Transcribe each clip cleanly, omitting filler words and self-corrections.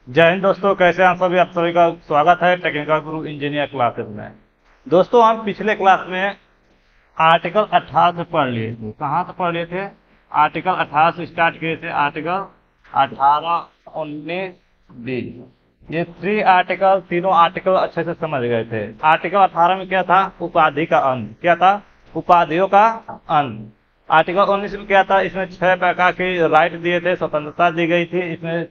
जय हिंद दोस्तों, कैसे हैं आप सभी। आप सभी का स्वागत है टेक्निकल गुरु इंजीनियर क्लासेस में। दोस्तों, हम पिछले क्लास में आर्टिकल 18 से पढ़ लिए थे। कहाँ से पढ़ लिए थे? आर्टिकल 18 से स्टार्ट किए थे। आर्टिकल 18, 19, 20, ये तीनों आर्टिकल अच्छे से समझ गए थे। आर्टिकल 18 में क्या था? उपाधि का अंत। क्या था? उपाधियों का अंत। आर्टिकल 19 में क्या था? इसमें 6 प्रकार के राइट दिए थे, स्वतंत्रता दी गई थी। इसमें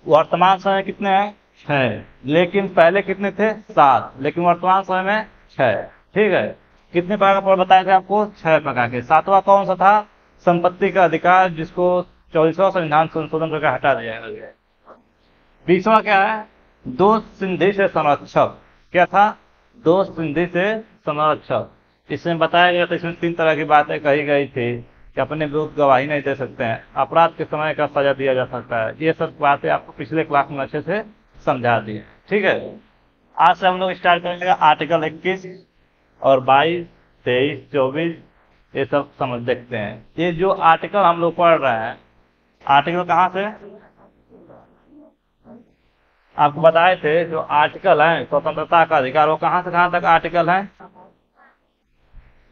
वर्तमान समय कितने हैं? 6। लेकिन पहले कितने थे? 7। लेकिन वर्तमान समय में 6। ठीक है। कितने प्रकार का बताए थे आपको? 6 प्रकार के। 7वां कौन सा था? संपत्ति का अधिकार, जिसको 24वां संविधान संशोधन करके हटा दिया गया। 20वां क्या है? दोष सिंधि से संरक्षक। क्या था? दोष सिंधि से संरक्षक। इसमें बताया गया था, इसमें 3 तरह की बातें कही गई थी कि अपने विरुद्ध गवाही नहीं दे सकते हैं, अपराध के समय का सजा दिया जा सकता है। ये सब बातें आपको पिछले क्लास में अच्छे से समझा दी है। ठीक है। आज से हम लोग स्टार्ट करेंगे आर्टिकल 21 और 22, 23, 24, ये सब समझ देखते हैं। ये जो आर्टिकल हम लोग पढ़ रहे हैं, आर्टिकल कहाँ से आपको बताए थे? जो आर्टिकल है स्वतंत्रता का अधिकार, वो कहाँ से कहाँ तक आर्टिकल है?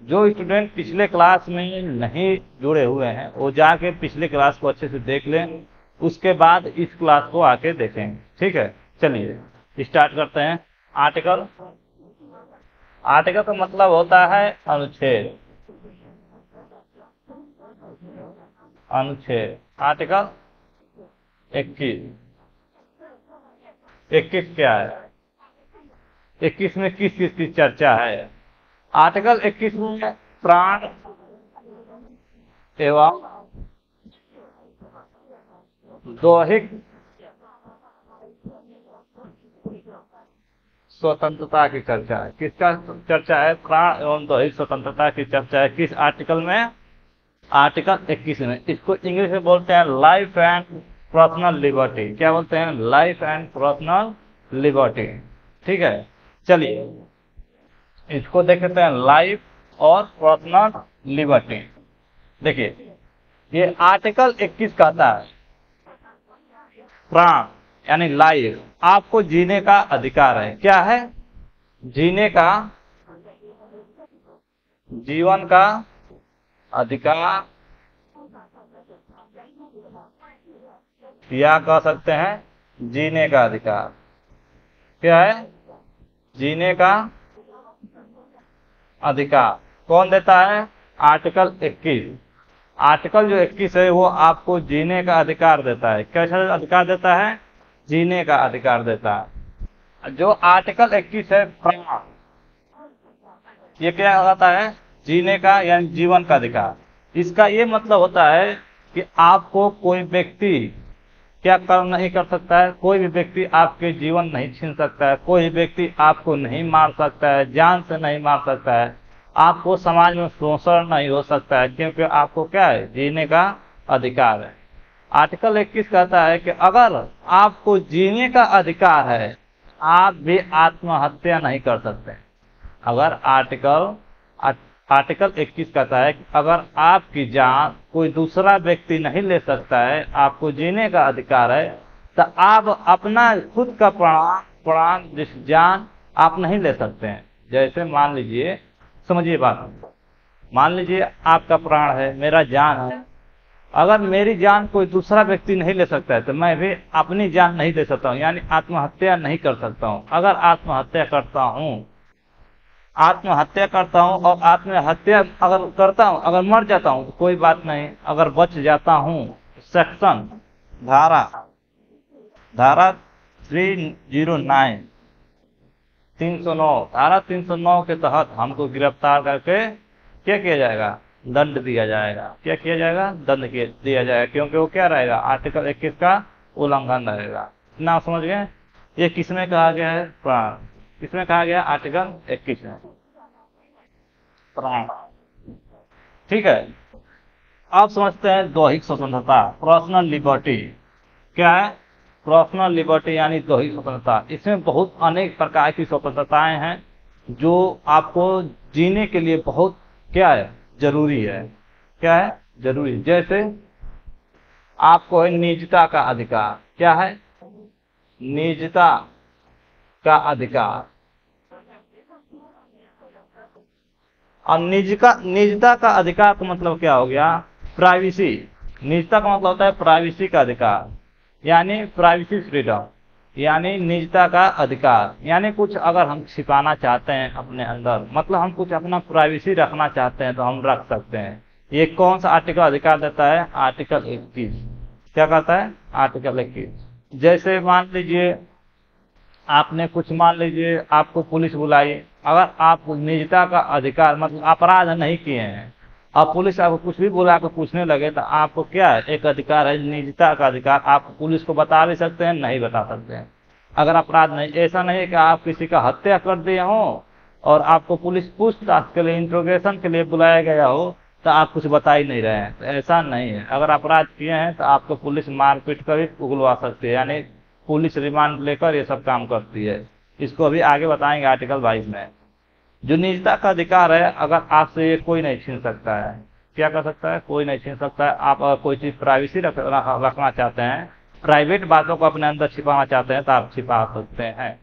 जो स्टूडेंट पिछले क्लास में नहीं जुड़े हुए हैं, वो जाके पिछले क्लास को अच्छे से देख लें, उसके बाद इस क्लास को आके देखें। ठीक है। चलिए स्टार्ट करते हैं। आर्टिकल का मतलब होता है अनुच्छेद। अनुच्छेद। आर्टिकल 21 क्या है? 21 में किस चीज की चर्चा है? आर्टिकल 21 में प्राण एवं दैहिक स्वतंत्रता की चर्चा है। किसका चर्चा है? प्राण एवं दैहिक स्वतंत्रता की चर्चा है। किस आर्टिकल में? आर्टिकल 21 में। इसको इंग्लिश में बोलते हैं लाइफ एंड पर्सनल लिबर्टी। क्या बोलते हैं? Life and personal liberty. ठीक है। चलिए इसको देखते हैं, लाइफ और पर्सनल लिबर्टी। देखिए, ये आर्टिकल 21 कहता है प्राण यानी लाइफ, आपको जीने का अधिकार है। क्या है? जीने का, जीवन का अधिकार, या कह सकते हैं जीने का अधिकार। क्या है? जीने का अधिकार कौन देता है? आर्टिकल 21। आर्टिकल जो 21 है वो आपको जीने का अधिकार देता है। कैसा अधिकार देता है? जीने का अधिकार देता है। जो आर्टिकल 21 है प्राण, ये क्या होता है? जीने का यानी जीवन का अधिकार। इसका ये मतलब होता है कि आपको कोई व्यक्ति क्या कर नहीं कर सकता है? कोई भी व्यक्ति आपके जीवन नहीं छीन सकता है, कोई व्यक्ति आपको नहीं मार सकता है, जान से नहीं मार सकता है, आपको समाज में शोषण नहीं हो सकता है, क्योंकि आपको क्या है? जीने का अधिकार है। आर्टिकल 21 कहता है कि अगर आपको जीने का अधिकार है, आप भी आत्महत्या नहीं कर सकते। अगर आर्टिकल 21 कहता है कि अगर आपकी जान कोई दूसरा व्यक्ति नहीं ले सकता है, आपको जीने का अधिकार है, तो आप अपना खुद का प्राण जान आप नहीं ले सकते हैं। जैसे मान लीजिए, समझिए बात, मान लीजिए आपका प्राण है, मेरा जान है। अगर मेरी जान कोई दूसरा व्यक्ति नहीं ले सकता है, तो मैं भी अपनी जान नहीं दे सकता हूँ, यानी आत्महत्या नहीं कर सकता हूँ। अगर आत्महत्या करता हूँ और आत्महत्या अगर करता हूँ, अगर मर जाता हूँ तो कोई बात नहीं, अगर बच जाता हूँ, सेक्शन धारा 309 धारा 309 के तहत हमको गिरफ्तार करके क्या किया जाएगा? दंड दिया जाएगा। क्या किया जाएगा? दंड दिया जाएगा, क्योंकि वो क्या रहेगा? आर्टिकल 21 का उल्लंघन रहेगा। ना समझ गए? ये किसमें कहा गया है? प्राण। किसमें कहा गया? आर्टिकल 21 में प्राण। ठीक है। अब समझते हैं दैहिक स्वतंत्रता, पर्सनल लिबर्टी। क्या है? पर्सनल लिबर्टी यानी दैहिक स्वतंत्रता। इसमें बहुत अनेक प्रकार की स्वतंत्रताएं हैं जो आपको जीने के लिए बहुत क्या है? जरूरी है। क्या है? जरूरी। जैसे आपको है निजता का अधिकार। क्या है? निजता का अधिकार। और निजता का अधिकार का मतलब क्या हो गया? प्राइवेसी। निजता का मतलब होता है प्राइवेसी का अधिकार, यानी प्राइवेसी फ्रीडम, यानी निजता का अधिकार। यानी कुछ अगर हम छिपाना चाहते हैं अपने अंदर, मतलब हम कुछ अपना प्राइवेसी रखना चाहते हैं तो हम रख सकते हैं। ये कौन सा आर्टिकल अधिकार देता है? आर्टिकल 21। क्या कहता है? आर्टिकल 21। जैसे मान लीजिए आपने कुछ, मान लीजिए आपको पुलिस बुलाई, अगर आप निजता का अधिकार मतलब अपराध नहीं किए हैं, अब पुलिस आपको कुछ भी बुला कर पूछने लगे तो आपको क्या है? एक अधिकार है, निजता का अधिकार। आप पुलिस को बता भी सकते हैं, नहीं बता सकते हैं, अगर अपराध नहीं। ऐसा नहीं है कि आप किसी का हत्या कर दिए हो और आपको पुलिस पूछताछ के लिए, इंट्रोगेशन के लिए बुलाया गया हो तो आप कुछ बता ही नहीं रहे हैं, तो ऐसा नहीं है। अगर अपराध किए हैं तो आपको पुलिस मारपीट कर भी उगलवा सकती है, यानी पुलिस रिमांड लेकर ये सब काम करती है। इसको अभी आगे बताएंगे आर्टिकल 22 में। जो निजता का अधिकार है, अगर आपसे ये कोई नहीं छीन सकता है। क्या कर सकता है? कोई नहीं छीन सकता है। आप अगर कोई चीज प्राइवेसी रखना चाहते हैं, प्राइवेट बातों को अपने अंदर छिपाना चाहते हैं तो आप छिपा सकते हैं।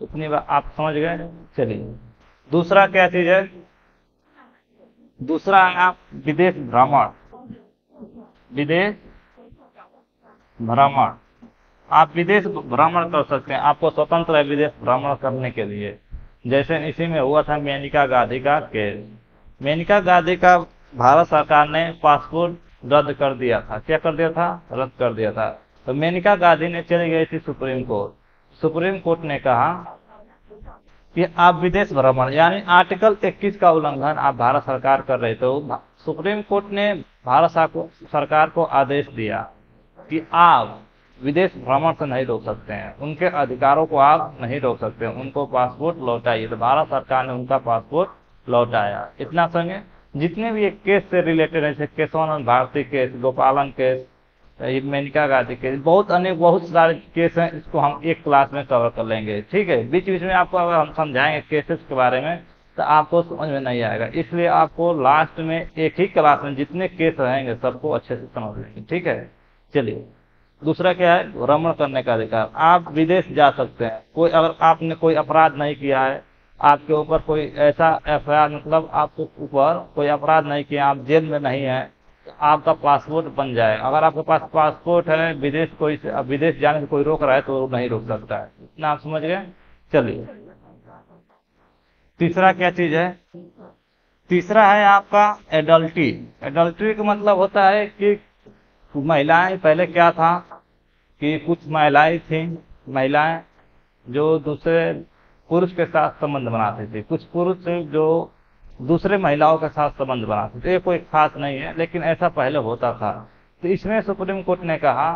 इतनी बात आप समझ गए? चलिए, दूसरा क्या चीज है? दूसरा है आप विदेश भ्रमण। विदेश भ्रमण, आप विदेश भ्रमण कर सकते हैं, आपको स्वतंत्र है विदेश भ्रमण करने के लिए। जैसे इसी में हुआ था मेनका गांधी का केस। मेनका गांधी का भारत सरकार ने पासपोर्ट रद्द कर दिया था। क्या कर दिया था? रद्द कर दिया था। तो मेनका गांधी ने चली गई थी सुप्रीम कोर्ट। सुप्रीम कोर्ट ने कहा कि आप विदेश भ्रमण, यानी आर्टिकल 21 का उल्लंघन आप भारत सरकार कर रहे थे। सुप्रीम कोर्ट ने भारत सरकार को आदेश दिया कि आप विदेश भ्रमण से नहीं रोक सकते हैं, उनके अधिकारों को आप नहीं रोक सकते हैं, उनको पासपोर्ट लौटाइए। तो भारत सरकार ने उनका पासपोर्ट लौटाया। इतना संगे जितने भी एक केस से रिलेटेड है, जैसे केशवानंद भारती केस, गोपालन केस, मेनका गांधी केस, बहुत सारे केस हैं। इसको हम एक क्लास में कवर कर लेंगे, ठीक है। बीच बीच में आपको अगर हम समझाएंगे केसेस के बारे में तो आपको समझ में नहीं आएगा, इसलिए आपको लास्ट में एक ही क्लास में जितने केस रहेंगे सबको अच्छे से समझ लेंगे, ठीक है। चलिए, दूसरा क्या है? भ्रमण करने का अधिकार। आप विदेश जा सकते हैं, कोई अगर आपने कोई अपराध नहीं किया है, आपके ऊपर कोई ऐसा एफआईआर, मतलब आपके ऊपर कोई अपराध नहीं किया, आप जेल में नहीं है, तो आपका पासपोर्ट बन जाए। अगर आपके पास पासपोर्ट है, विदेश जाने से कोई रोक रहा है तो वो नहीं रोक सकता है। इतना आप समझ गए? चलिए, तीसरा क्या चीज है? तीसरा है आपका एडल्ट्री। एडल्ट्री का मतलब होता है कि महिलाएं, पहले क्या था कि कुछ महिलाएं थी, महिलाएं जो दूसरे पुरुष के साथ संबंध बनाते थे, कुछ पुरुष जो दूसरे महिलाओं के साथ संबंध बनाते थे। ये कोई खास नहीं है, लेकिन ऐसा पहले होता था। तो इसमें सुप्रीम कोर्ट ने कहा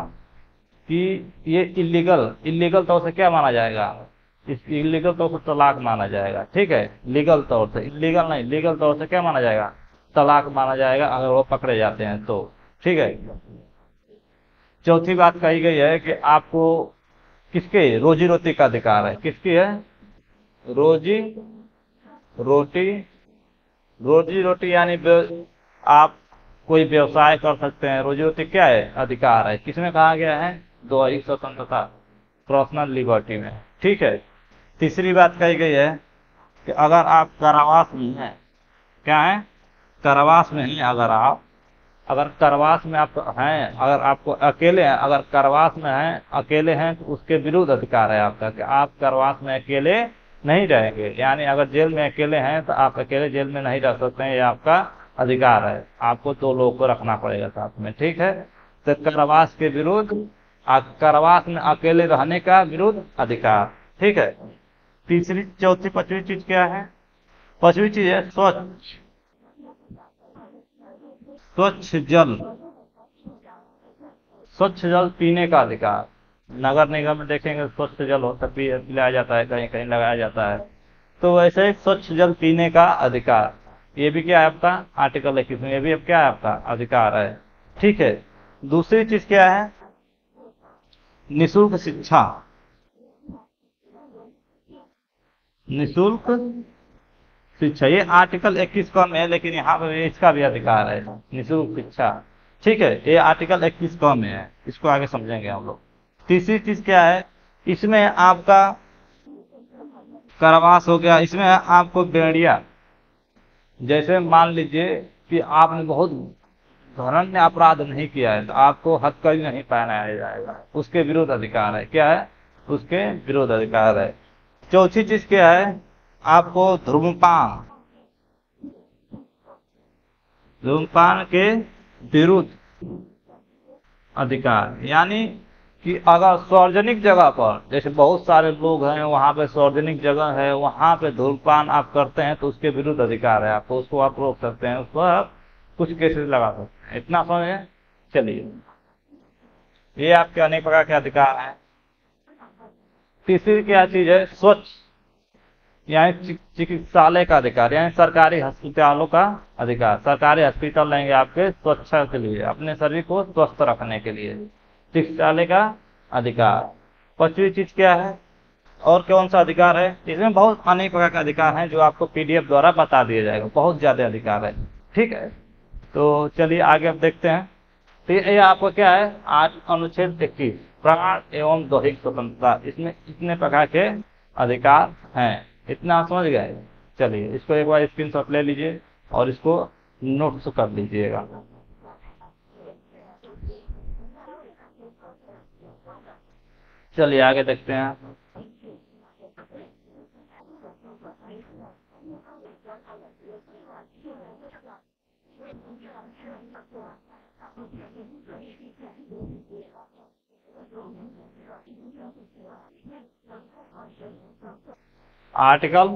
कि ये इलीगल तौर से क्या माना जाएगा? इस इलीगल तौर से तलाक माना जाएगा, ठीक है। लीगल तौर से, इलीगल नहीं, लीगल तौर से क्या माना जाएगा? तलाक माना जाएगा, अगर वो पकड़े जाते हैं तो, ठीक है। चौथी बात कही गई है कि आपको किसके रोजी रोटी का अधिकार है? किसकी है? रोजी रोटी। रोजी रोटी यानी आप कोई व्यवसाय कर सकते हैं। रोजी रोटी क्या है? अधिकार है। किसमें कहा गया है? दोहरी स्वतंत्रता, पर्सनल लिबर्टी में, ठीक है। तीसरी बात कही गई है कि अगर आप कारावास में हैं, क्या है? कारावास में हैं, अगर कारावास में आप हैं, अगर आपको अकेले हैं, अगर कारावास में हैं, अकेले हैं, तो उसके विरुद्ध अधिकार है आपका कि आप कारावास में अकेले नहीं रहेंगे। यानी अगर जेल में अकेले हैं तो आप अकेले जेल में नहीं रह सकते हैं, ये आपका अधिकार है। आपको 2 लोगों को रखना पड़ेगा साथ में, ठीक है। तो कारावास के विरुद्ध, कारावास में अकेले रहने का विरुद्ध अधिकार, ठीक है। तीसरी, चौथी, पांचवी चीज क्या है? पांचवी चीज है स्वच्छ जल। स्वच्छ जल पीने का अधिकार। नगर निगम में देखेंगे स्वच्छ जल होता पिलाया जाता है, कहीं कहीं लगाया जाता है। तो वैसे ही स्वच्छ जल पीने का अधिकार, ये भी क्या है आपका? आर्टिकल 21 में ये भी अब क्या है? आपका अधिकार है, ठीक है। दूसरी चीज क्या है? निःशुल्क शिक्षा। निःशुल्क शिक्षा, ये आर्टिकल 21 कम है, लेकिन यहाँ पर इसका भी अधिकार है, निःशुल्क शिक्षा, ठीक है। ये आर्टिकल 21 कम है, इसको आगे समझेंगे हम लोग। तीसरी चीज क्या है? इसमें आपका कारावास हो गया, इसमें आपको बेड़िया, जैसे मान लीजिए कि आपने बहुत धर्म अपराध नहीं किया है तो आपको हथकड़ी नहीं पहनाया जाएगा, उसके विरुद्ध अधिकार है। क्या है? उसके विरुद्ध अधिकार है। चौथी चीज क्या है? आपको धूम्रपान, धूम्रपान के विरुद्ध अधिकार, यानी कि अगर सार्वजनिक जगह पर, जैसे बहुत सारे लोग हैं वहां पे सार्वजनिक जगह है, वहां पे धूम्रपान आप करते हैं तो उसके विरुद्ध अधिकार है आपको, उसको आप रोक सकते हैं, उस पर आप कुछ केसेस लगा सकते हैं। इतना समझे? चलिए, ये आपके अनेक प्रकार के अधिकार हैं। तीसरी क्या चीज है? स्वच्छ, यानी चिकित्सालय का अधिकार, यानी सरकारी अस्पतालों का अधिकार। सरकारी हॉस्पिटल रहेंगे आपके स्वच्छता के लिए, अपने शरीर को स्वस्थ रखने के लिए, चिकित्सालय का अधिकार। पांचवी चीज क्या है? और कौन सा अधिकार है? इसमें बहुत अनेक प्रकार के अधिकार हैं जो आपको पीडीएफ द्वारा बता दिया जाएगा, बहुत ज्यादा अधिकार है। ठीक है, तो चलिए आगे अब देखते हैं। तो ये आपको क्या है? अनुच्छेद 21 प्राण एवं दैहिक स्वतंत्रता, इसमें इतने प्रकार के अधिकार हैं। इतना आप समझ गए? चलिए इसको एक बार स्क्रीनशॉट ले लीजिए और इसको नोट्स कर लीजिएगा। चलिए आगे देखते हैं। आर्टिकल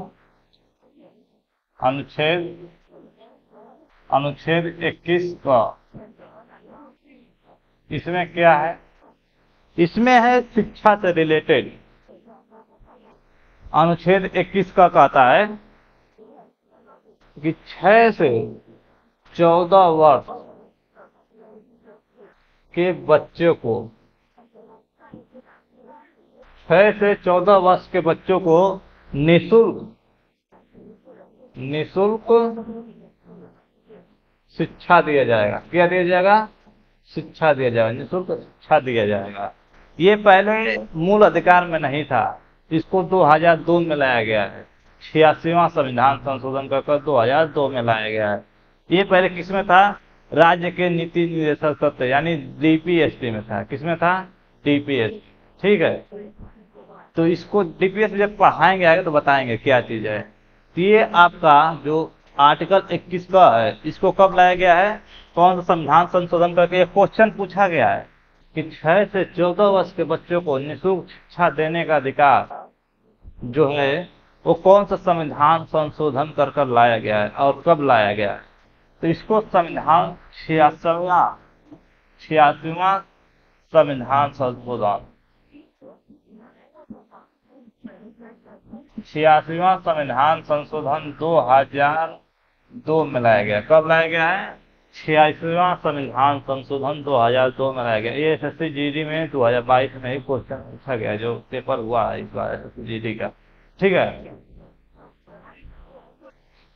अनुच्छेद अनुच्छेद 21 का, इसमें क्या है? इसमें है शिक्षा से रिलेटेड। अनुच्छेद 21 का कहता है कि 6 से 14 वर्ष के बच्चे को, 6 से 14 वर्ष के बच्चों को निःशुल्क शिक्षा दिया जाएगा। क्या दिया जाएगा? शिक्षा दिया जाएगा, निःशुल्क शिक्षा दिया जाएगा। ये पहले मूल अधिकार में नहीं था, इसको 2002 में लाया गया है। 86वां संविधान संशोधन कर 2002 में लाया गया है। ये पहले किसमें था? राज्य के नीति निर्देशक तत्व यानी डीपीएसटी में था। किसमें था? डीपीएसटी। ठीक है, तो इसको डीपीएस जब पढ़ाएंगे आगे तो बताएंगे क्या चीज है। तो ये आपका जो आर्टिकल 21 का है, इसको कब लाया गया है? कौन सा संविधान संशोधन करके एक क्वेश्चन पूछा गया है कि 6 से 14 वर्ष के बच्चों को निःशुल्क शिक्षा देने का अधिकार जो है वो कौन सा संविधान संशोधन कर लाया गया है और कब लाया गया है? तो इसको संविधान 86वां संविधान संशोधन, 86वां संविधान संशोधन 2002 में लाया गया। कब लाया गया है? 86वां संविधान संशोधन 2002 में लाया गया। ये एसएससी जीडी में 2022 में ही क्वेश्चन पूछा गया, जो पेपर हुआ है इस बार एसएससी जीडी का। ठीक है,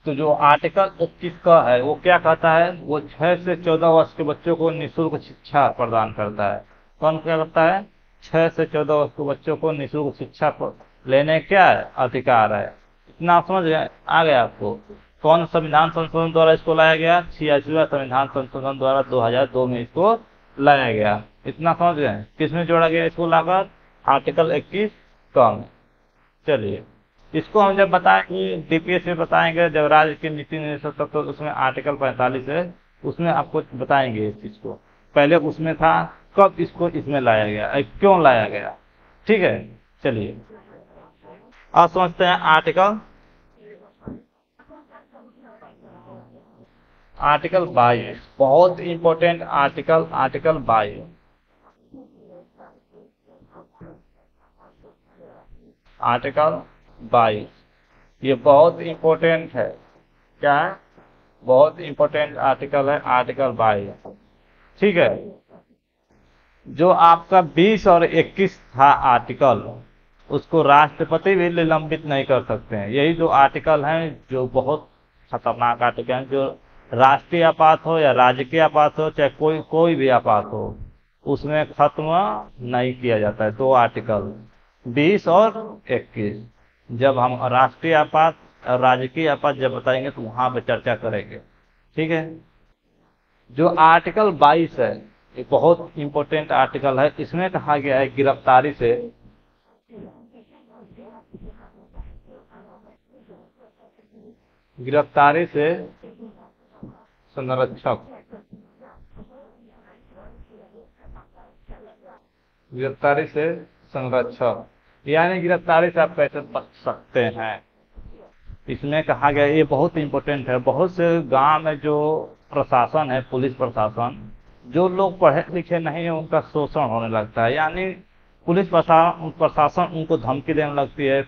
तो जो आर्टिकल 21 का है वो क्या कहता है? वो 6 से 14 वर्ष के बच्चों को निःशुल्क शिक्षा प्रदान करता है। कौन क्या करता है? 6 से 14 वर्ष के बच्चों को निःशुल्क शिक्षा लेने क्या है? अधिकार है। इतना समझ गए? आ गया आपको? कौन संविधान संशोधन द्वारा इसको लाया गया? 86वां संविधान संशोधन द्वारा 2002 में इसको लाया गया। इतना समझ गए? किसमें जोड़ा गया इसको लाकर? आर्टिकल 21 का में। चलिए इसको हम जब बताएंगे डीपीएस में बताएंगे, जब राज्य के नीति निर्देशक तत्व, तो उसमें आर्टिकल 45 है, उसमें आपको बताएंगे इस चीज को। पहले उसमें था, कब इसको इसमें लाया गया, क्यों लाया गया। ठीक है, चलिए अब समझते हैं आर्टिकल 22, बहुत इंपॉर्टेंट आर्टिकल 22। आर्टिकल 22 ये बहुत इंपॉर्टेंट है। क्या है? बहुत इंपॉर्टेंट आर्टिकल है, आर्टिकल 22। ठीक है, जो आपका 20 और 21 था आर्टिकल, उसको राष्ट्रपति भी निलंबित नहीं कर सकते हैं। यही जो आर्टिकल हैं जो बहुत खतरनाक आर्टिकल हैं, जो राष्ट्रीय आपात हो या राजकीय आपात हो, चाहे कोई भी आपात हो, उसमें खत्म नहीं किया जाता है। 2 आर्टिकल, 20 और 21। जब हम राष्ट्रीय आपात और राजकीय आपात जब बताएंगे तो वहां पे चर्चा करेंगे। ठीक है। जो आर्टिकल 22 है ये बहुत इंपॉर्टेंट आर्टिकल है। इसमें कहा गया है गिरफ्तारी से संरक्षक गिरफ्तारी से संरक्षक, यानी गिरफ्तारी से आप कैसे बच सकते हैं। इसमें कहा गया ये बहुत इंपॉर्टेंट है। बहुत से गांव में जो प्रशासन है, पुलिस प्रशासन, जो लोग पढ़े लिखे नहीं है उनका शोषण होने लगता है। यानी पुलिस प्रशासन उनको धमकी देने लगती है,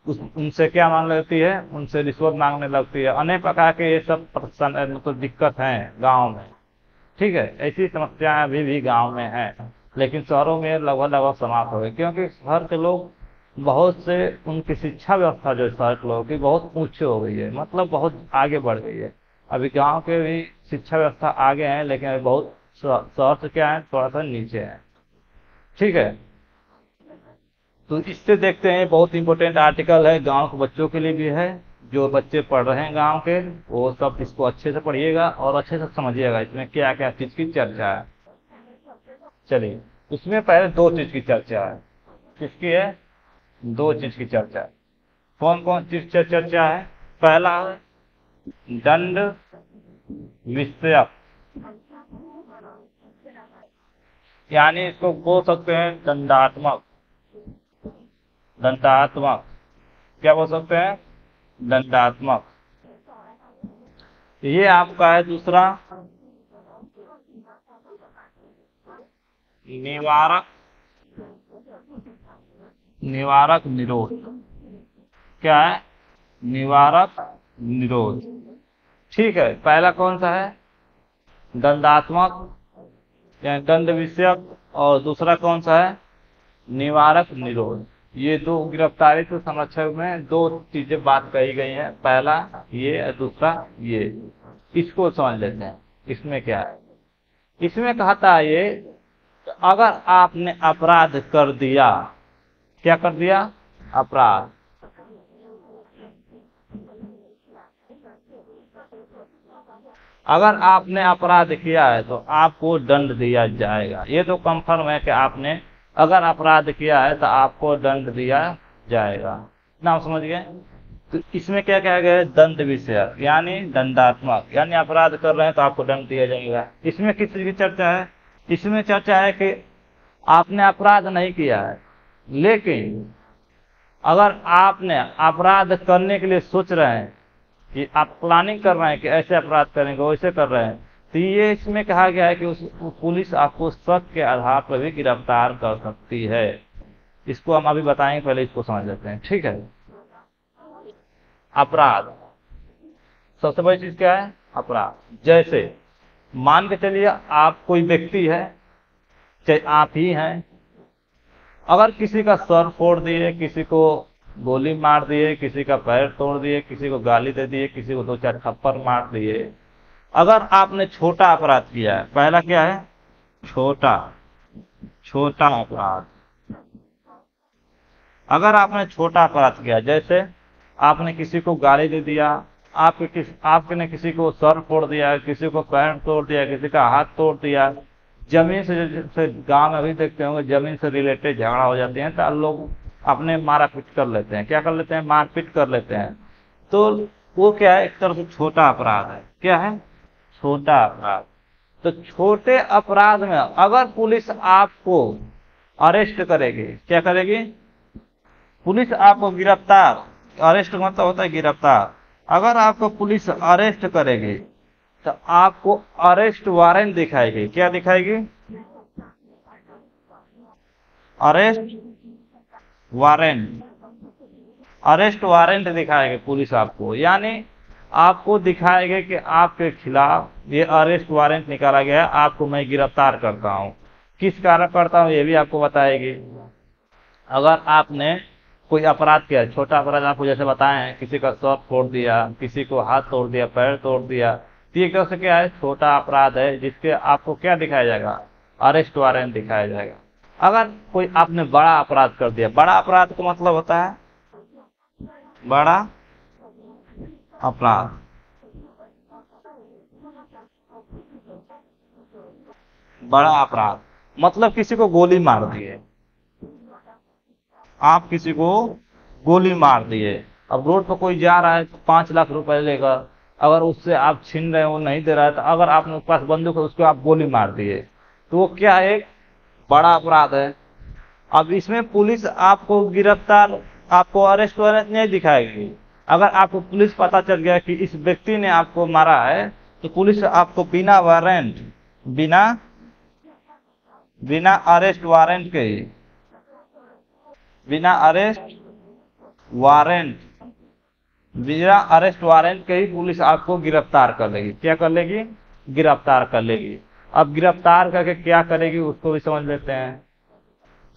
उनसे क्या मांग लेती है, उनसे रिश्वत मांगने लगती है। अनेक प्रकार के ये सब मतलब दिक्कत हैं गांव में। ठीक है। ऐसी समस्याएं अभी भी गांव में हैं, लेकिन शहरों में लगभग समाप्त हो गई, क्योंकि शहर के लोग बहुत से उनकी शिक्षा व्यवस्था जो शहर के लोगों की बहुत ऊंची हो गई है, मतलब बहुत आगे बढ़ गई है। अभी गांव के भी शिक्षा व्यवस्था आगे है, लेकिन अभी बहुत शहर से क्या है, थोड़ा सा नीचे है। ठीक है। तो इससे देखते हैं बहुत इंपॉर्टेंट आर्टिकल है, गांव के बच्चों के लिए भी है। जो बच्चे पढ़ रहे हैं गांव के, वो सब इसको अच्छे से पढ़िएगा और अच्छे से समझिएगा इसमें क्या क्या चीज की चर्चा है। चलिए, इसमें पहले 2 चीज की चर्चा है। किसकी है? 2 चीज की चर्चा है। कौन कौन चीज की चर्चा है? पहला है दंड विषयक, यानी इसको बोल सकते हैं दंडात्मक। क्या बोल सकते हैं? दंडात्मक। ये आपका है दूसरा निवारक निरोध। क्या है? निवारक निरोध। ठीक है। पहला कौन सा है? दंडात्मक या दंड विषयक, और दूसरा कौन सा है? निवारक निरोध। ये 2 गिरफ्तारी से संरक्षक में 2 चीजें बात कही गई हैं। पहला ये और दूसरा ये। इसको समझ लेते हैं इसमें क्या है। इसमें कहता है ये, अगर आपने अपराध कर दिया, क्या कर दिया? अपराध। अगर आपने अपराध किया है तो आपको दंड दिया जाएगा। ये तो कंफर्म है कि आपने अगर अपराध किया है तो आपको दंड दिया जाएगा। ना समझ गए? तो इसमें क्या कहा गया है? दंड विषयक यानी दंडात्मक, यानी अपराध कर रहे हैं तो आपको दंड दिया जाएगा। इसमें किस चीज की चर्चा है? इसमें चर्चा है कि आपने अपराध नहीं किया है, लेकिन अगर आपने अपराध करने के लिए सोच रहे हैं कि आप प्लानिंग कर रहे हैं कि ऐसे अपराध करेंगे, वैसे कर रहे हैं, तो ये इसमें कहा गया है कि पुलिस आपको शक के आधार पर भी गिरफ्तार कर सकती है। इसको हम अभी बताएंगे, पहले इसको समझ लेते हैं। ठीक है। अपराध, सबसे बड़ी चीज क्या है? अपराध। जैसे मान के चलिए आप कोई व्यक्ति है, चाहे आप ही हैं, अगर किसी का सर फोड़ दिए, किसी को गोली मार दिए, किसी का पैर तोड़ दिए, किसी को गाली दे दिए, किसी को 2-4 थप्पड़ मार दिए, अगर आपने छोटा अपराध किया है, पहला क्या है? छोटा अपराध। अगर आपने छोटा अपराध किया, जैसे आपने किसी को गाली दे दिया, आपने किसी को सर फोड़ दिया, किसी को पैर तोड़ दिया, किसी का हाथ तोड़ दिया, जमीन से गांव में अभी देखते होंगे जमीन से रिलेटेड झगड़ा हो जाते हैं तो लोग अपने मारा पीट कर लेते हैं। क्या कर लेते हैं? मारपीट कर लेते हैं। तो वो क्या है? एक तरह से छोटा अपराध है। क्या है? छोटा अपराध। तो छोटे अपराध में अगर पुलिस आपको अरेस्ट करेगी, क्या करेगी? पुलिस आपको गिरफ्तार, अरेस्ट का मतलब होता है गिरफ्तार। अगर आपको पुलिस अरेस्ट करेगी तो आपको अरेस्ट वारंट दिखाएगी। क्या दिखाएगी? अरेस्ट वारंट दिखाएगी पुलिस आपको, यानी आपको दिखाएगा कि आपके खिलाफ ये अरेस्ट वारंट निकाला गया है, आपको मैं गिरफ्तार करता हूं। किस कारण करता हूं ये भी आपको बताएगी। अगर आपने कोई अपराध किया, छोटा अपराध आपको जैसे बताए हैं, किसी का सर फोड़ दिया, किसी को हाथ तोड़ दिया, पैर तोड़ दिया, तो एक तरह से क्या है? छोटा अपराध है, जिसके आपको क्या दिखाया जाएगा? अरेस्ट वारंट दिखाया जाएगा। अगर कोई आपने बड़ा अपराध कर दिया, बड़ा अपराध का मतलब होता है बड़ा अपराध, बड़ा अपराध मतलब किसी को गोली मार दिए, आप किसी को गोली मार दिए। अब रोड पर कोई जा रहा है तो 5 लाख रुपए लेगा, अगर उससे आप छीन रहे हो वो नहीं दे रहा है, तो अगर आपने उसके पास बंदूक है उसको आप गोली मार दिए, तो वो क्या है, एक बड़ा अपराध है। अब इसमें पुलिस आपको गिरफ्तार, आपको अरेस्ट वारंट नहीं दिखाएगी। अगर आपको पुलिस पता चल गया कि इस व्यक्ति ने आपको मारा है, तो पुलिस आपको बिना वारंट, बिना बिना अरेस्ट वारंट के, बिना अरेस्ट वारंट, बिना अरेस्ट वारंट के ही पुलिस आपको गिरफ्तार कर लेगी। क्या कर लेगी, गिरफ्तार कर लेगी। अब गिरफ्तार करके क्या करेगी उसको भी समझ लेते हैं।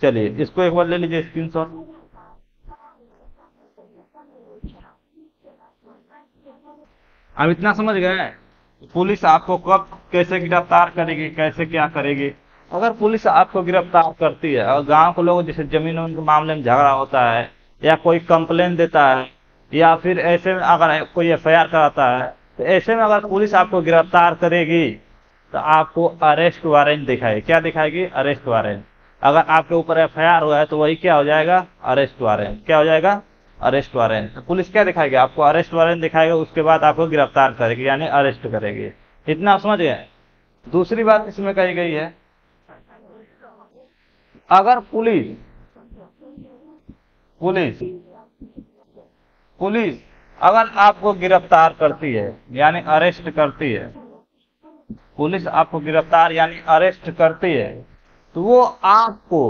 चलिए इसको एक बार ले लीजिए स्क्रीनशॉट। अब इतना समझ गए पुलिस आपको कब कैसे गिरफ्तार करेगी, कैसे क्या करेगी। अगर पुलिस आपको गिरफ्तार करती है और गांव के लोग जैसे जमीन के मामले में झगड़ा होता है, या कोई कंप्लेन देता है, या फिर ऐसे में अगर कोई एफआईआर कराता है, तो ऐसे में अगर पुलिस आपको गिरफ्तार करेगी तो आपको अरेस्ट वारंट दिखाएगी। क्या दिखाएगी, अरेस्ट वारंट। अगर आपके ऊपर एफआईआर हुआ है तो वही क्या हो जाएगा, अरेस्ट वारंट। क्या हो जाएगा, अरेस्ट वारंट। तो पुलिस क्या दिखाएगी, आपको अरेस्ट वारंट दिखाएगा, उसके बाद आपको गिरफ्तार करेगी यानी अरेस्ट करेगी। इतना आप समझ गए। दूसरी बात इसमें कही गई है, अगर पुलिस पुलिस पुलिस अगर आपको गिरफ्तार करती है यानी अरेस्ट करती है, पुलिस आपको गिरफ्तार यानी अरेस्ट करती है, तो वो आपको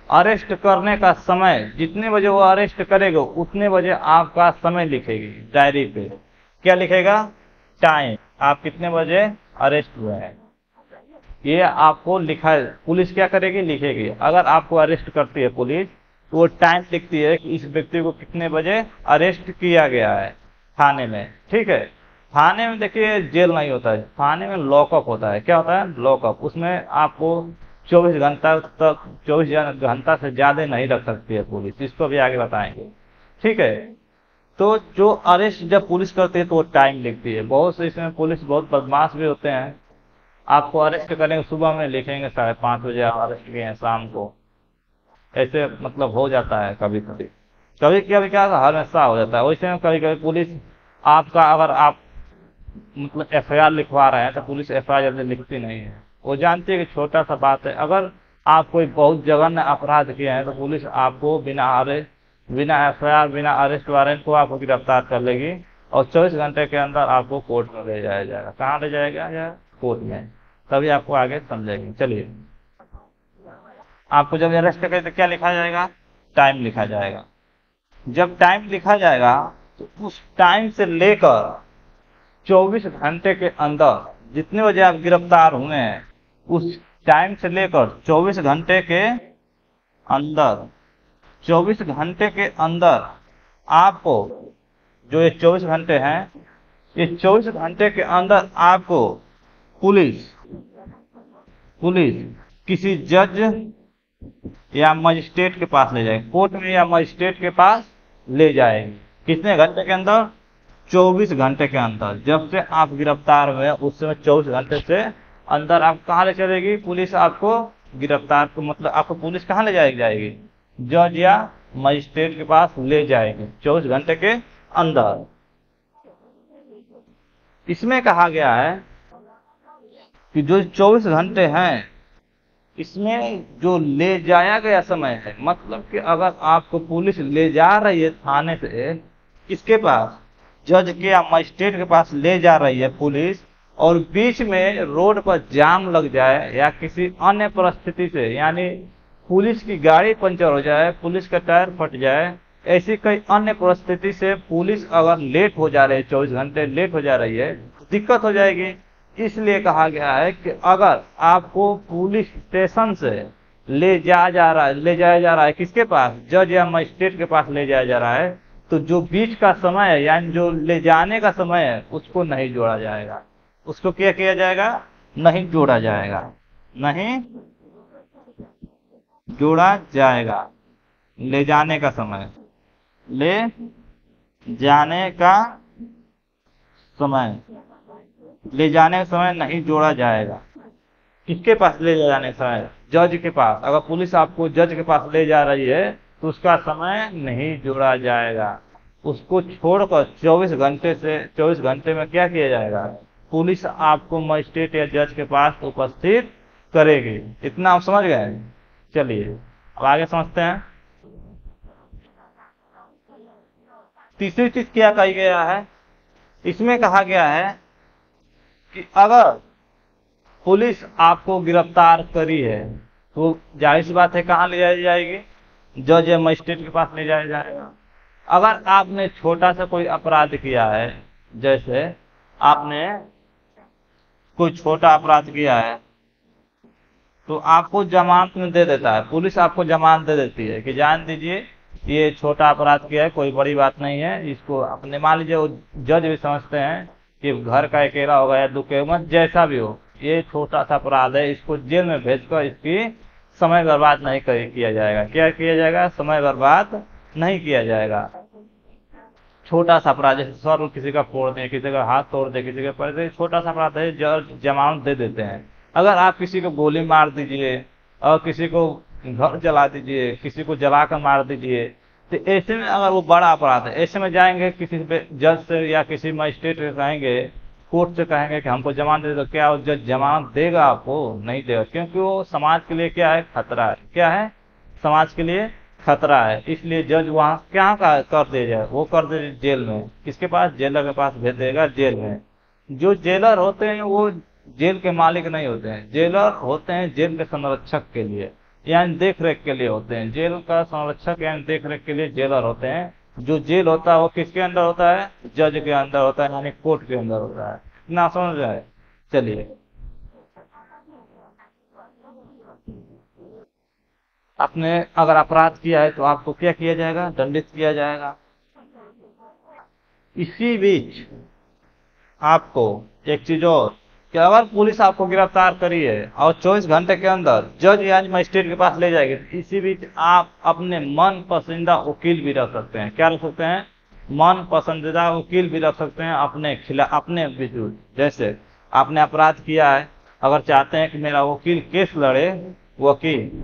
अरेस्ट करने का समय, जितने बजे वो अरेस्ट करेगा उतने बजे आपका समय लिखेगी डायरी पे। क्या लिखेगा, टाइम, आप कितने बजे अरेस्ट हुए हैं, ये आपको लिखा, पुलिस क्या करेगी, लिखेगी। अगर आपको अरेस्ट करती है पुलिस तो वो टाइम लिखती है कि इस व्यक्ति को कितने बजे अरेस्ट किया गया है थाने में। ठीक है, थाने में देखिए जेल नहीं होता है, थाने में लॉकअप होता है। क्या होता है, लॉकअप। उसमें आपको 24 घंटा तक, 24 घंटा से ज्यादा नहीं रख सकती है पुलिस, इसको भी आगे बताएंगे। ठीक है, तो जो अरेस्ट जब पुलिस करती है तो वो टाइम लिखती है। बहुत से इसमें पुलिस बहुत बदमाश भी होते हैं, आपको अरेस्ट करेंगे सुबह में लिखेंगे 5:30 बजे अरेस्ट किए हैं शाम को। ऐसे मतलब हो जाता है कभी कभी, कभी कभी क्या हमेशा हो जाता है। वैसे में कभी कभी पुलिस आपका, अगर आप मतलब एफआईआर लिखवा रहे हैं तो पुलिस एफआईआर जल्दी लिखती नहीं है, वो जानती है कि छोटा सा बात है। अगर आप कोई बहुत जघन्य अपराध किए हैं तो पुलिस आपको बिना अरेस्ट, बिना एफआईआर, बिना अरेस्ट वारंट को आपको गिरफ्तार कर लेगी और 24 घंटे के अंदर आपको कोर्ट में ले जाया जाएगा। कहाँ ले जाएगा, या कोर्ट में, तभी आपको आगे समझेंगे। चलिए, आपको जब अरेस्ट करें तो क्या लिखा जाएगा, टाइम लिखा जाएगा। जब टाइम लिखा जाएगा तो उस टाइम से लेकर 24 घंटे के अंदर, जितने बजे आप गिरफ्तार हुए हैं उस टाइम से लेकर 24 घंटे के अंदर, 24 घंटे के अंदर आपको, जो ये 24 घंटे हैं, ये 24 घंटे के अंदर आपको पुलिस पुलिस किसी जज या मजिस्ट्रेट के पास ले जाएगी, कोर्ट में या मजिस्ट्रेट के पास ले जाएगी। कितने घंटे के अंदर, 24 घंटे के अंदर। जब से आप गिरफ्तार हुए उस समय 24 घंटे से अंदर आप कहाँ ले चलेगी, पुलिस आपको गिरफ्तार को, मतलब आपको पुलिस कहाँ ले जाएगी, जज या मजिस्ट्रेट के पास ले जाएगी 24 घंटे के अंदर। इसमें कहा गया है कि जो 24 घंटे हैं इसमें जो ले जाया गया समय है, मतलब कि अगर आपको पुलिस ले जा रही है थाने से किसके पास, जज के या मजिस्ट्रेट के पास ले जा रही है पुलिस, और बीच में रोड पर जाम लग जाए या किसी अन्य परिस्थिति से, यानी पुलिस की गाड़ी पंचर हो जाए, पुलिस का टायर फट जाए, ऐसी कई अन्य परिस्थिति से पुलिस अगर लेट हो जा रही है, 24 घंटे लेट हो जा रही है, दिक्कत हो जाएगी। इसलिए कहा गया है कि अगर आपको पुलिस स्टेशन से ले जाया जा रहा है किसके पास, जज या मजिस्ट्रेट के पास ले जाया जा रहा है, तो जो बीच का समय है यानी जो ले जाने का समय है उसको नहीं जोड़ा जाएगा। उसको क्या किया जाएगा, नहीं जोड़ा जाएगा, नहीं जोड़ा जाएगा। ले जाने का समय, ले जाने का समय, ले जाने का समय नहीं जोड़ा जाएगा। किसके पास ले जाने का समय? जज के पास। अगर पुलिस आपको जज के पास ले जा रही है तो उसका समय नहीं जोड़ा जाएगा। उसको छोड़कर 24 घंटे में क्या किया जाएगा? पुलिस आपको मजिस्ट्रेट या जज के पास उपस्थित करेगी। इतना आप समझ गए? चलिए अब आगे समझते हैं। तीसरी चीज क्या कही गया है? इसमें कहा गया है कि अगर पुलिस आपको गिरफ्तार करी है तो जाहिर सी बात है कहाँ ले जाई जाएगी? जज या मजिस्ट्रेट के पास ले जाया जाएगा। अगर आपने छोटा सा कोई अपराध किया है, जैसे आपने कोई छोटा अपराध किया है, तो आपको जमानत में दे देता है, पुलिस आपको जमानत दे देती है कि जान दीजिए ये छोटा अपराध किया है, कोई बड़ी बात नहीं है, इसको अपने, मान लीजिए वो जज भी समझते हैं कि घर का अकेला होगा या दुकेमत जैसा भी हो, ये छोटा सा अपराध है, इसको जेल में भेजकर इसकी समय बर्बाद नहीं किया जाएगा। क्या किया जाएगा? समय बर्बाद नहीं किया जाएगा। छोटा सा अपराध, जैसे सर किसी का फोड़ दे, किसी का हाथ तोड़ दे, किसी का पैर दे, छोटा सा अपराध है, जज जमानत दे देते हैं। अगर आप किसी को गोली मार दीजिए और किसी को घर जला दीजिए, किसी को जलाकर मार दीजिए, तो ऐसे में अगर वो बड़ा अपराध है, ऐसे में जाएंगे किसी पे जज से या किसी मजिस्ट्रेट से कहेंगे, कोर्ट से कहेंगे कि हमको जमानत दे दो, क्या वो जज जमानत देगा? आपको नहीं देगा, क्योंकि वो समाज के लिए क्या है? खतरा है। क्या है? समाज के लिए खतरा है। इसलिए जज वहां क्या कर दे जाए? वो कर दे जेल में। किसके पास? जेलर के पास भेज देगा, जेल में। जो जेलर होते हैं वो जेल के मालिक नहीं होते हैं, जेलर होते हैं जेल के संरक्षक के लिए, यानी देख रेख के लिए होते हैं। जेल का संरक्षक यानी देख रेख के लिए जेलर होते हैं। जो जेल होता है वो किसके अंदर होता है? जज के अंदर होता है, यानी कोर्ट के अंदर होता है। इतना समझ जाए। चलिए, आपने अगर अपराध किया है तो आपको क्या किया जाएगा? दंडित किया जाएगा। इसी बीच आपको एक चीज और, कि अगर पुलिस आपको गिरफ्तार करी है और 24 घंटे के अंदर जज या मजिस्ट्रेट के पास ले जाएगी, तो इसी बीच आप अपने मन पसंदीदा वकील भी रख सकते हैं। क्या रख सकते हैं? मन पसंदीदा वकील भी रख सकते हैं अपने खिलाफ, अपने विरुद्ध। जैसे आपने अपराध किया है, अगर चाहते हैं कि मेरा वकील केस लड़े, वकील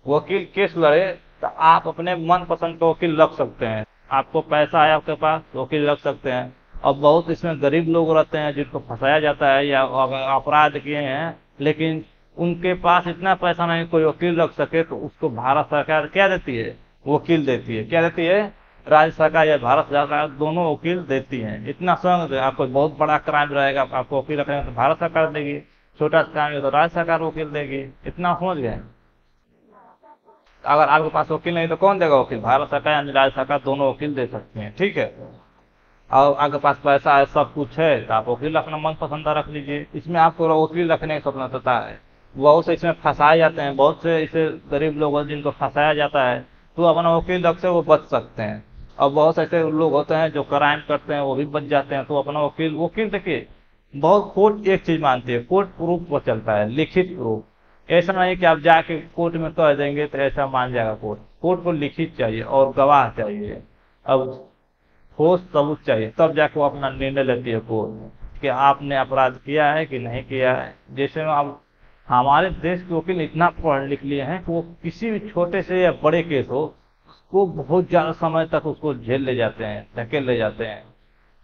वकील केस लड़े, तो आप अपने मन पसंद का वकील रख सकते हैं। आपको पैसा है आपके पास, वकील रख सकते हैं। और बहुत इसमें गरीब लोग रहते हैं जिनको फंसाया जाता है या अगर अपराध किए हैं लेकिन उनके पास इतना पैसा नहीं कोई वकील रख सके, तो उसको भारत सरकार क्या देती है? वकील देती है। क्या देती है? राज्य सरकार या भारत सरकार दोनों वकील देती है। इतना समझ। आपको बहुत बड़ा क्राइम रहेगा, आपको वकील रखेंगे तो भारत सरकार देगी, छोटा क्राइम है तो राज्य सरकार वकील देगी। इतना समझ गए? अगर आपके पास वकील नहीं तो कौन देगा वकील? भारत सरकार यानी राज्य सरकार दोनों वकील दे सकते हैं। ठीक है। और आपके पास पैसा है, सब कुछ है, तो आप वकील अपना मन पसंदा रख लीजिए। इसमें आपको वकील रखने की स्वतंत्रता है। बहुत से इसमें फंसाए जाते हैं, बहुत से इसे गरीब लोग हैं जिनको फंसाया जाता है, तो अपना वकील रख से वो बच सकते हैं। और बहुत से ऐसे लोग होते हैं जो क्राइम करते हैं, वो भी बच जाते हैं। तो अपना वकील देखिए, बहुत कोर्ट एक चीज मानती है, कोर्ट प्रूफ पर चलता है, लिखित प्रूफ। ऐसा नहीं कि आप जाके कोर्ट में कह देंगे तो ऐसा मान जाएगा कोर्ट। कोर्ट को लिखित चाहिए और गवाह चाहिए, अब ठोस सबूत चाहिए, तब जाके वो अपना निर्णय लेती है कोर्ट कि आपने अपराध किया है कि नहीं किया है। जैसे में अब हमारे देश के वकील इतना पढ़ लिख लिए हैं कि वो किसी भी छोटे से या बड़े केस हो उसको बहुत ज्यादा समय तक उसको जेल ले जाते हैं, धकेल ले जाते हैं।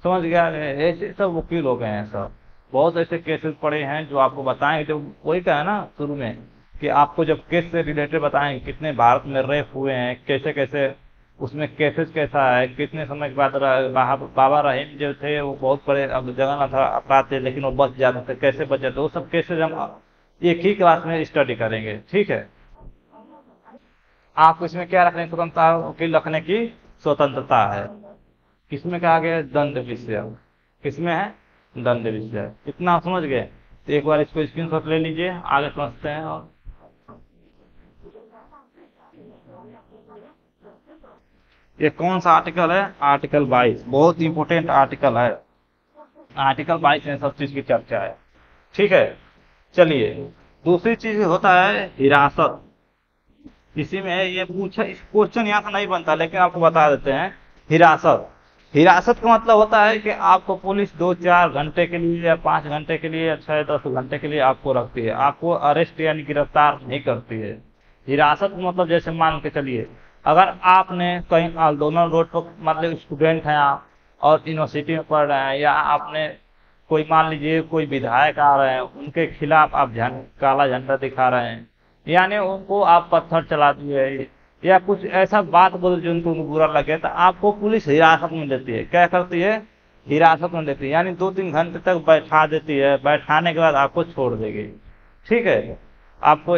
समझ गया? ऐसे सब वकील हो गए हैं सब। बहुत ऐसे केसेस पड़े हैं जो आपको बताएंगे, जो वही कहा ना शुरू में कि आपको जब केस से रिलेटेड बताएंगे कितने भारत में रेप हुए हैं, कैसे कैसे उसमें केसेस कैसा है, कितने समय के बाद बाबा रहीम जो थे वो बहुत बड़े अब जगह था अपराध थे लेकिन वो बच जाते थे, कैसे बच जाते, वो सब केसेस हम एक ही क्लास में स्टडी करेंगे। ठीक है। आपको इसमें क्या रखने की स्वतंत्रता है? वकील रखने की स्वतंत्रता है। किसमें कहा गया? दंड विषय। किसमें है? दंड विषय। इतना समझ गए? तो एक बार इसको स्क्रीनशॉट ले लीजिए, आगे समझते हैं। और ये कौन सा आर्टिकल है? आर्टिकल 22, बहुत इंपोर्टेंट आर्टिकल है। आर्टिकल 22 में सब चीज की चर्चा है। ठीक है। चलिए दूसरी चीज होता है हिरासत। इसी में ये पूछा, इस क्वेश्चन यहाँ से नहीं बनता लेकिन आपको बता देते हैं। हिरासत, हिरासत का मतलब होता है कि आपको पुलिस 2-4 घंटे के लिए या 5 घंटे के लिए या 6-10 घंटे के लिए आपको रखती है, आपको अरेस्ट यानी गिरफ्तार नहीं करती है। हिरासत मतलब जैसे मान के चलिए, अगर आपने कहीं आंदोलन रोड पर, मतलब स्टूडेंट हैं आप और यूनिवर्सिटी में पढ़ रहे हैं, या आपने कोई मान लीजिए कोई विधायक आ रहे हैं उनके खिलाफ आप काला झंडा दिखा रहे हैं, यानी उनको आप पत्थर चला दिए या कुछ ऐसा बात बोल जो उनको बुरा लगे, तो आपको पुलिस हिरासत में लेती है। क्या करती है? हिरासत में लेती है, यानी 2-3 घंटे तक बैठा देती है। बैठाने के बाद आपको छोड़ देगी। ठीक है, आपको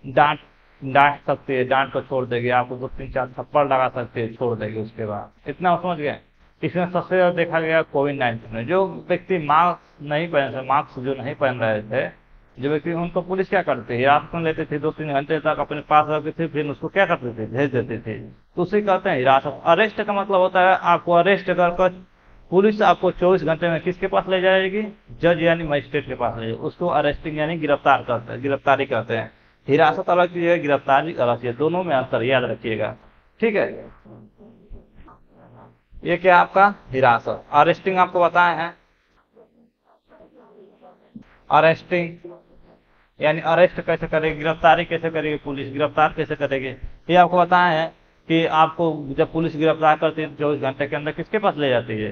डांट डांट सकती है, डांट को छोड़ देगी, आपको 2-3-4 थप्पड़ लगा सकती है, छोड़ देगी उसके बाद। इतना समझ गए। इसमें सबसे ज्यादा देखा गया कोविड-19 में, जो व्यक्ति मास्क नहीं पहन रहे, मास्क जो नहीं पहन रहे थे जो व्यक्ति, उनको पुलिस क्या करती है? हिरासत में लेते थे, 2-3 घंटे तक अपने पास रखते थे, फिर उसको क्या करते थे? भेज देते थे। तो उसे कहते हैं हिरासत। अरेस्ट का मतलब होता है आपको अरेस्ट कर पुलिस आपको 24 घंटे में किसके पास ले जाएगी? जज यानी मजिस्ट्रेट के पास ले जाएगी। उसको अरेस्टिंग यानी गिरफ्तार करते हैं, गिरफ्तारी करते हैं। हिरासत अलग चीज है, गिरफ्तारी अलग चीज है, दोनों में अंतर याद रखिएगा। ठीक है, ये क्या आपका हिरासत। अरेस्टिंग आपको बताए हैं। अरेस्टिंग यानी अरेस्ट कैसे करेगी, गिरफ्तारी कैसे करेगी पुलिस, गिरफ्तार कैसे करेगी, ये आपको बताए हैं कि आपको जब पुलिस गिरफ्तार करती है 24 घंटे के अंदर किसके पास ले जाती है?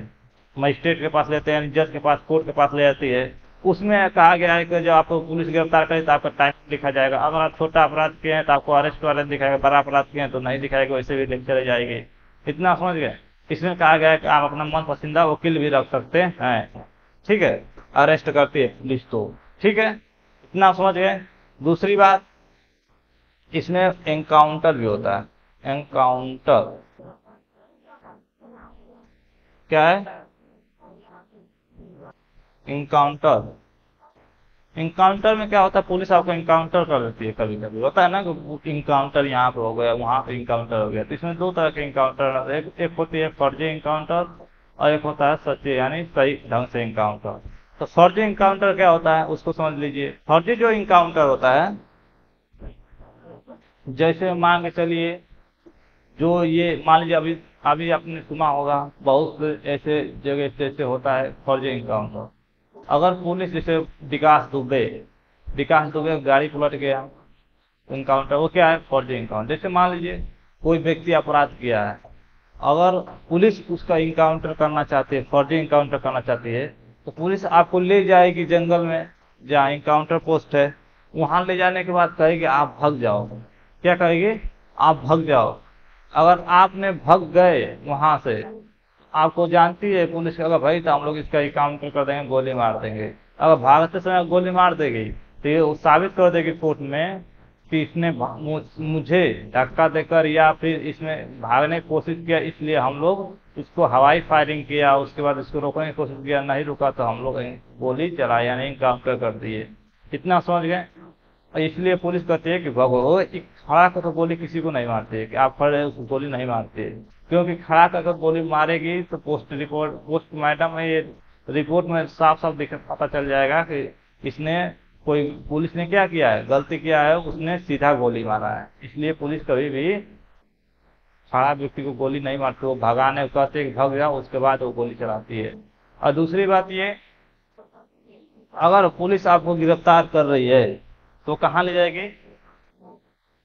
मजिस्ट्रेट के पास लेते हैं, जज के पास, कोर्ट के पास ले जाती है। उसमें कहा गया है कि जब आपको पुलिस गिरफ्तार करे तो आपका टाइम लिखा जाएगा। अगर आप छोटा अपराध किए हैं तो आपको अरेस्ट वारंट दिखाएगा, बड़ा अपराध किए हैं तो नहीं दिखाएगा, वैसे भी लेके चले जाएगी। इतना समझ गए। इसमें कहा गया है कि आप अपना मन पसंदीदा वकील भी रख सकते हैं। ठीक है, अरेस्ट करती है पुलिस तो। ठीक है, इतना समझ गए। दूसरी बात, इसमें एनकाउंटर भी होता है। एनकाउंटर क्या है? इनकाउंटर, इनकाउंटर में क्या होता है? पुलिस आपको इनकाउंटर कर देती है। कभी कभी होता है ना कि इनकाउंटर यहाँ पे हो गया, वहां पे इनकाउंटर हो गया। तो इसमें दो तरह के इनकाउंटर, एक होती है फर्जी इनकाउंटर और एक होता है सच्चे यानी सही ढंग से इनकाउंटर। तो फर्जी इनकाउंटर क्या होता है उसको समझ लीजिए। फर्जी जो इनकाउंटर होता है, जैसे मान के चलिए, जो ये मान लीजिए अभी अभी आपने सुना होगा बहुत ऐसे जगह से होता है फर्जी इनकाउंटर। अगर पुलिस जैसे विकास दुबे गाड़ी पलट गया, इनकाउंटर, वो क्या है? फर्जी इनकाउंटर। जैसे मान लीजिए कोई व्यक्ति अपराध किया है, अगर पुलिस उसका इनकाउंटर करना चाहती है, फर्जी इनकाउंटर करना चाहती है, तो पुलिस आपको ले जाएगी जंगल में जहाँ इनकाउंटर पोस्ट है। वहां ले जाने के बाद कहेगी आप भाग जाओ। क्या कहेगी? आप भाग जाओ। अगर आपने भाग गए वहां से, आपको जानती है पुलिस, अगर भाई तो हम लोग इसका इनकाउंटर कर देंगे, गोली मार देंगे। अगर भागते समय गोली मार देगी तो ये साबित कर देगी कोर्ट में कि इसने मुझे धक्का देकर या फिर इसमें भागने की कोशिश किया, इसलिए हम लोग इसको हवाई फायरिंग किया, उसके बाद इसको रोकने की कोशिश किया, नहीं रुका तो हम लोग गोली चला यानी इनकाउंटर कर दिए। इतना समझ गए। और इसलिए पुलिस कहती है कि भगो, एक खड़ा कर तो गोली किसी को नहीं मारती है कि आप खड़े हैं उसको गोली नहीं मारती है, क्योंकि खड़ा कर गोली मारेगी तो पोस्टमार्टम में ये रिपोर्ट में साफ साफ पता चल जाएगा कि इसने कोई, पुलिस ने क्या किया है, गलती किया है, उसने सीधा गोली मारा है। इसलिए पुलिस कभी भी खड़ा व्यक्ति को गोली नहीं मारती, वो भगाने कहते कि भाग जाओ, उसके बाद वो गोली चलाती है। और दूसरी बात ये, अगर पुलिस आपको गिरफ्तार कर रही है तो कहाँ ले जाएगी?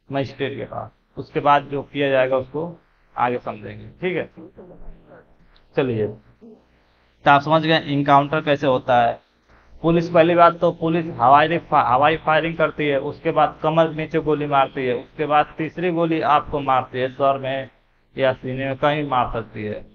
मजिस्ट्रेट के पास। उसके बाद जो किया जाएगा उसको आगे समझेंगे। ठीक है, चलिए, तो आप समझ गए इनकाउंटर कैसे होता है। पुलिस, पहली बात तो पुलिस हवाई फायरिंग करती है, उसके बाद कमर के नीचे गोली मारती है, उसके बाद तीसरी गोली आपको मारती है सर में या सीने में, कहीं मार सकती है।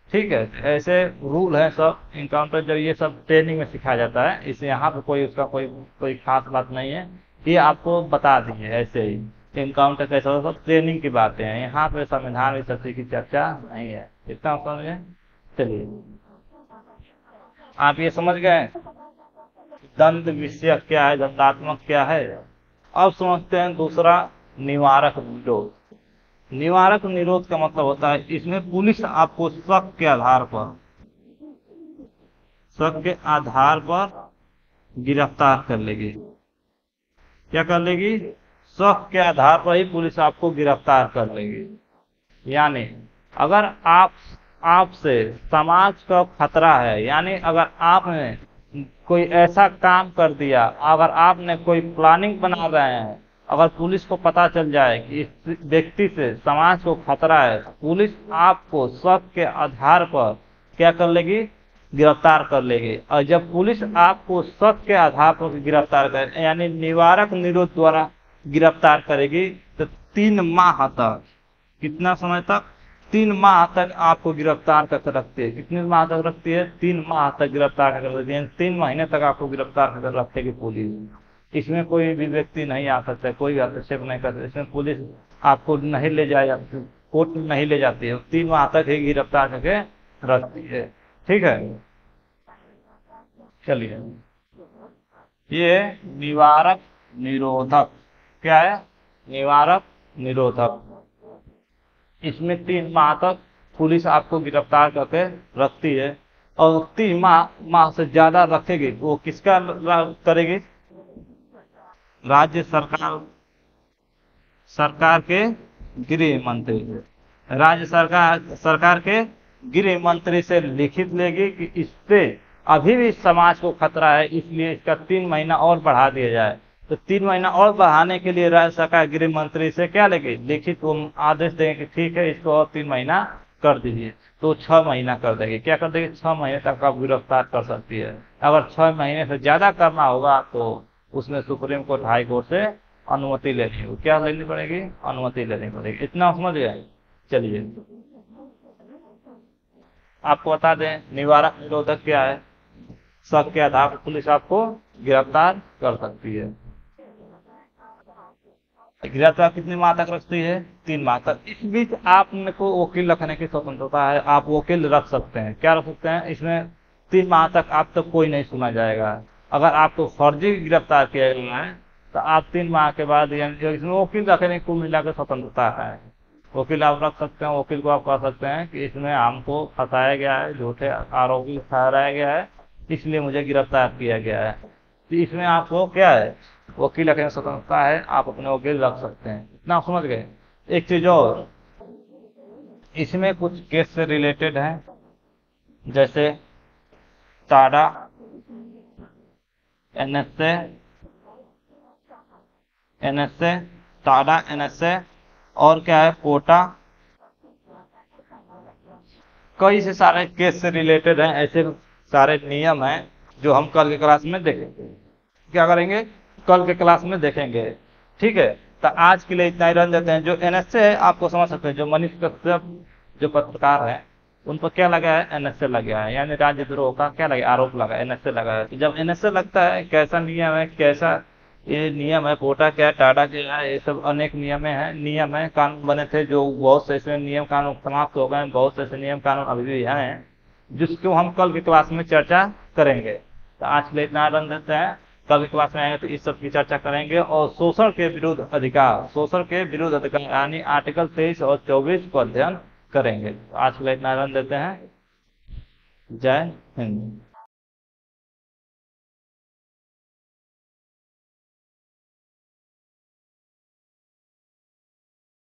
ठीक है, ऐसे रूल है सब। इनकाउंटर जब ये सब ट्रेनिंग में सिखाया जाता है, इसे यहाँ पे कोई उसका कोई खास बात नहीं है, ये आपको बता दिए ऐसे ही। इनकाउंटर कैसा होता, सब ट्रेनिंग की बातें हैं, यहाँ पे संविधान इस सब की चर्चा नहीं है। इतना समझ गए। चलिए, आप ये समझ गए दंड विषयक क्या है, दंडात्मक क्या है। अब समझते हैं दूसरा, निवारक निरोध। निवारक निरोध का मतलब होता है, इसमें पुलिस आपको शक के आधार पर गिरफ्तार कर लेगी। क्या कर लेगी, शक के आधार पर ही पुलिस आपको गिरफ्तार कर लेगी। यानी अगर आपसे समाज का खतरा है, यानी अगर आपने कोई ऐसा काम कर दिया, अगर आपने कोई प्लानिंग बना रहे हैं, अगर पुलिस को पता चल जाए कि इस व्यक्ति से समाज को खतरा है, पुलिस आपको शक के आधार पर क्या कर लेगी, गिरफ्तार कर लेगी। और जब पुलिस आपको शक के आधार पर गिरफ्तार करे, यानी निवारक निरोध द्वारा गिरफ्तार करेगी, तो 3 माह तक, कितना समय तक, 3 माह तक आपको गिरफ्तार कर रखती है। कितने माह तक रखती है, 3 माह तक गिरफ्तार कर रखती है। 3 महीने तक आपको गिरफ्तार कर रखेगी पुलिस। इसमें कोई भी व्यक्ति नहीं आ सकता, कोई भी हस्तक्षेप नहीं कर सकता। इसमें पुलिस आपको नहीं ले जाए, कोर्ट में नहीं ले जाती है, 3 माह तक ही गिरफ्तार करके रखती है। ठीक है, चलिए, ये निवारक निरोधक, क्या है, निवारक निरोधक। इसमें 3 माह तक पुलिस आपको गिरफ्तार करके रखती है, और 3 माह से ज्यादा रखेगी वो किसका करेगी, राज्य सरकार के गृह मंत्री, राज्य सरकार के गृह मंत्री से लिखित लेगी कि इससे अभी भी समाज को खतरा है, इसलिए इसका 3 महीना और बढ़ा दिया जाए। तो 3 महीना और बढ़ाने के लिए राज्य सरकार गृह मंत्री से क्या लेगी, लिखित वो आदेश देंगे कि ठीक है, इसको और 3 महीना कर दीजिए। तो 6 महीना कर देगी, क्या कर देगी, 6 महीने तक आप गिरफ्तार कर सकती है। अगर 6 महीने से ज्यादा करना होगा तो उसमें सुप्रीम कोर्ट, हाई कोर्ट से अनुमति लेनी होगी। क्या लेनी पड़ेगी, अनुमति लेनी पड़ेगी। इतना समझ गए। चलिए, आपको बता दें निवारक निरोधक क्या है। शक के आधार पर पुलिस आपको गिरफ्तार कर सकती है। गिरफ्तार कितने माह तक रखती है, 3 माह तक। इस बीच आपको वकील रखने की स्वतंत्रता है, आप वकील रख सकते हैं। क्या रख सकते हैं, इसमें 3 माह तक आप तक कोई नहीं सुना जाएगा। अगर आपको फर्जी गिरफ्तार किया गया है तो आप 3 माह के बाद, यानी इसमें वकील रखने की कुल मिलाकर स्वतंत्रता है। वकील आप रख सकते हैं, वकील को आप कह सकते हैं कि इसमें हमको फंसाया गया है, झूठे आरोपी ठहराया गया है, इसलिए मुझे गिरफ्तार किया गया है। तो इसमें आपको क्या है, वकील रखने की स्वतंत्रता है, आप अपने वकील रख सकते हैं। इतना समझ गए। एक चीज और, इसमें कुछ केस से रिलेटेड है, जैसे टाडा, एनएसए, टाडा, एनएसए, और क्या है, कोटा। कई से सारे केस से रिलेटेड हैं, ऐसे सारे नियम हैं जो हम कल के क्लास में देखेंगे। क्या करेंगे, कल के क्लास में देखेंगे। ठीक है, तो आज के लिए इतना ही रन देते हैं। जो एनएसए है आपको समझ सकते हैं, जो मनीष कश्यप जो पत्रकार है उन पर क्या लगा है, एनएसए लगा है, यानी राजद्रोह का क्या लगा, आरोप लगा, एनएसए लगा है। तो जब एनएसए लगता है, कैसा नियम है, कैसा ये नियम है, कोटा क्या है, टाटा क्या है, ये सब अनेक नियम है, कानून बने थे, जो बहुत से ऐसे नियम कानून समाप्त हो गए, बहुत से ऐसे नियम कानून अभी भी हैं जिसको हम कल की क्लास में चर्चा करेंगे। तो आज के लिए इतना रन देते हैं, कल की क्लास में आएंगे तो इस सब की चर्चा करेंगे। और शोषण के विरुद्ध अधिकार यानी आर्टिकल 23 और 24 को अध्ययन करेंगे। आज के लिए इतना रन देते हैं। जय हिंद।